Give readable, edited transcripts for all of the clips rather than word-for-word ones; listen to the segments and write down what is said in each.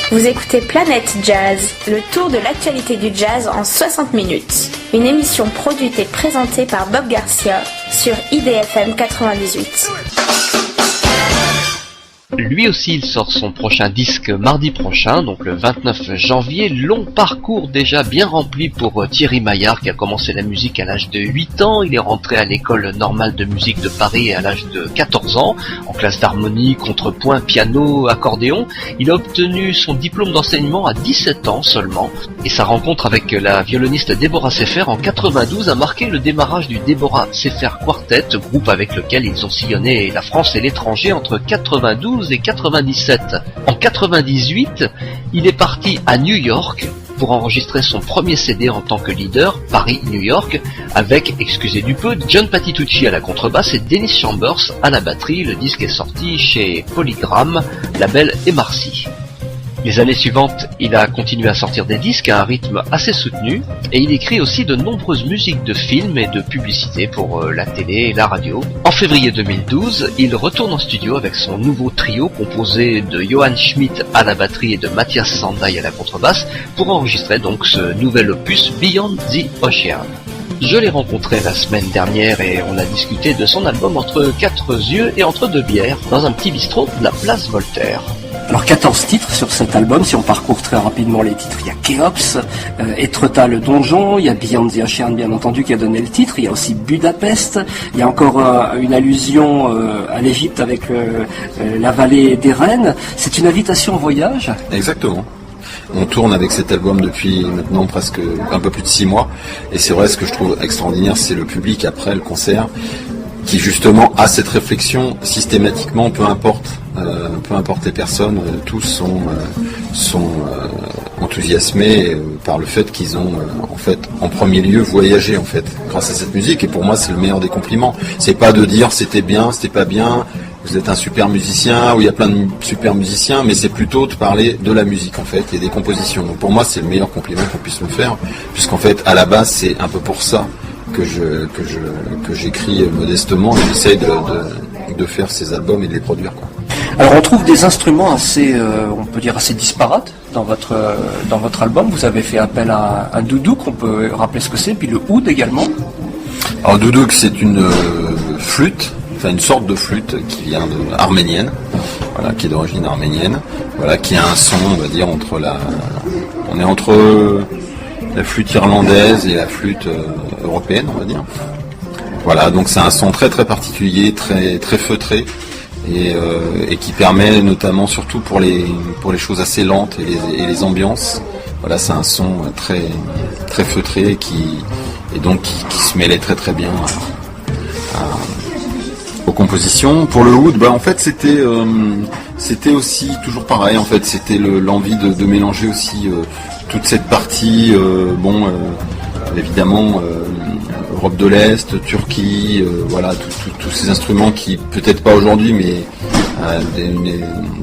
Vous écoutez Planète Jazz, le tour de l'actualité du jazz en 60 minutes. Une émission produite et présentée par Bob Garcia sur IDFM 98. Lui aussi, il sort son prochain disque mardi prochain, donc le 29 janvier. Long parcours déjà bien rempli pour Thierry Maillard, qui a commencé la musique à l'âge de 8 ans. Il est rentré à l'école normale de musique de Paris à l'âge de 14 ans, en classe d'harmonie, contrepoint, piano, accordéon. Il a obtenu son diplôme d'enseignement à 17 ans seulement. Et sa rencontre avec la violoniste Deborah Sefer en 92 a marqué le démarrage du Deborah Sefer Quartet, groupe avec lequel ils ont sillonné la France et l'étranger entre 92 et 97. En 98, il est parti à New York pour enregistrer son premier CD en tant que leader, Paris-New York, avec, excusez du peu, John Patitucci à la contrebasse et Dennis Chambers à la batterie. Le disque est sorti chez Polygram, label Emarcy. Les années suivantes, il a continué à sortir des disques à un rythme assez soutenu, et il écrit aussi de nombreuses musiques de films et de publicités pour la télé et la radio. En février 2012, il retourne en studio avec son nouveau trio composé de Johann Schmidt à la batterie et de Matthias Sandai à la contrebasse pour enregistrer donc ce nouvel opus Beyond the Ocean. Je l'ai rencontré la semaine dernière et on a discuté de son album Entre quatre yeux et entre deux bières dans un petit bistrot de la place Voltaire. Alors 14 titres sur cet album, si on parcourt très rapidement les titres, il y a Khéops, Etretat le donjon, il y a Beyond the Ocean bien entendu qui a donné le titre, il y a aussi Budapest, il y a encore une allusion à l'Égypte avec la vallée des reines. C'est une invitation au voyage ? Exactement. On tourne avec cet album depuis maintenant presque un peu plus de 6 mois, et c'est vrai, ce que je trouve extraordinaire, c'est le public après le concert, qui justement a cette réflexion systématiquement, peu importe les personnes, tous sont enthousiasmés par le fait qu'ils ont en fait en premier lieu voyagé en fait grâce à cette musique. Et pour moi, c'est le meilleur des compliments. C'est pas de dire c'était bien, c'était pas bien, vous êtes un super musicien, ou il y a plein de super musiciens, mais c'est plutôt de parler de la musique en fait et des compositions. Donc pour moi, c'est le meilleur compliment qu'on puisse me faire, puisqu'en fait à la base c'est un peu pour ça que j'écris modestement, et j'essaie de faire ces albums et de les produire, quoi. Alors on trouve des instruments assez, on peut dire assez disparates dans votre album. Vous avez fait appel à un doudouk, on peut rappeler ce que c'est, puis le oud également. Alors doudouk, c'est une flûte, enfin une sorte de flûte qui vient arménienne, voilà, qui est d'origine arménienne, voilà, qui a un son, on va dire, on est entre la flûte irlandaise et la flûte européenne, on va dire. Voilà, donc c'est un son très très particulier, très très feutré, et qui permet notamment, surtout pour les choses assez lentes et les ambiances. Voilà, c'est un son très très feutré qui se mêlait très très bien aux compositions. Pour le oud, en fait c'était aussi toujours pareil. En fait, c'était l'envie de mélanger aussi toute cette partie, évidemment, Europe de l'Est, Turquie, voilà, tous ces instruments qui, peut-être pas aujourd'hui, mais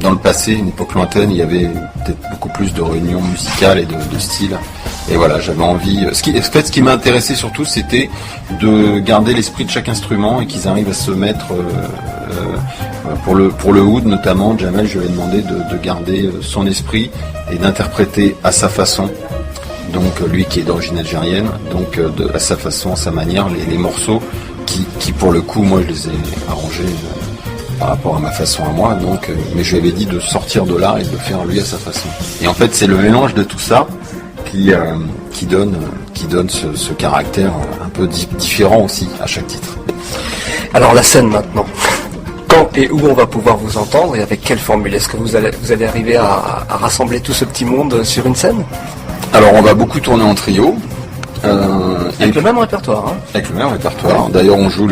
dans le passé, une époque lointaine, il y avait peut-être beaucoup plus de réunions musicales et de styles. Et voilà, j'avais envie. Ce qui m'a intéressé surtout, c'était de garder l'esprit de chaque instrument et qu'ils arrivent à se mettre. Pour le oud notamment, Jamel, je lui ai demandé de garder son esprit et d'interpréter à sa façon. Donc lui qui est d'origine algérienne, donc à sa façon, à sa manière, les morceaux qui pour le coup, moi je les ai arrangés par rapport à ma façon à moi. Donc, mais je lui avais dit de sortir de là et de le faire lui à sa façon. Et en fait, c'est le mélange de tout ça qui donne ce caractère un peu différent aussi à chaque titre. Alors la scène maintenant. Quand et où on va pouvoir vous entendre et avec quelle formule? Est-ce que vous allez arriver à rassembler tout ce petit monde sur une scène? Alors on va beaucoup tourner en trio. Avec le même répertoire, hein. Avec le même répertoire. D'ailleurs on joue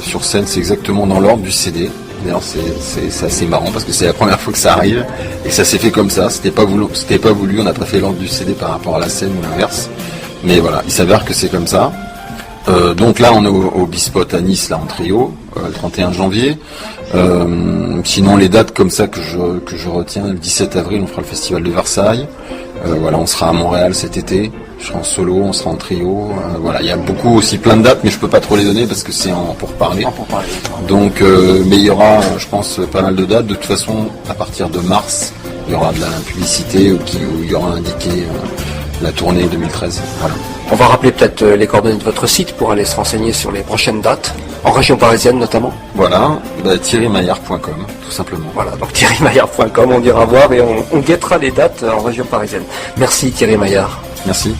sur scène, c'est exactement dans l'ordre du CD. D'ailleurs c'est assez marrant parce que c'est la première fois que ça arrive et ça s'est fait comme ça. C'était pas voulu, on a préféré l'ordre du CD par rapport à la scène ou l'inverse. Mais voilà, il s'avère que c'est comme ça. Donc là on est au Bispot à Nice là en trio, le 31 janvier. Sinon les dates comme ça que je retiens, le 17 avril on fera le festival de Versailles. Voilà, on sera à Montréal cet été. Je serai en solo, on sera en trio. Voilà, il y a aussi plein de dates, mais je peux pas trop les donner parce que c'est pour parler. Donc, mais il y aura, je pense, pas mal de dates. De toute façon, à partir de mars, il y aura de la publicité où il y aura indiqué la tournée 2013. Voilà. On va rappeler peut-être les coordonnées de votre site pour aller se renseigner sur les prochaines dates, en région parisienne notamment. Voilà, thierrymaillard.com, tout simplement. Voilà, donc thierrymaillard.com, on ira voir et on guettera les dates en région parisienne. Merci Thierry Maillard. Merci.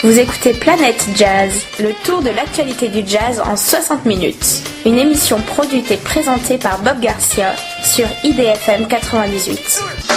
Vous écoutez Planète Jazz, le tour de l'actualité du jazz en 60 minutes. Une émission produite et présentée par Bob Garcia sur IDFM 98.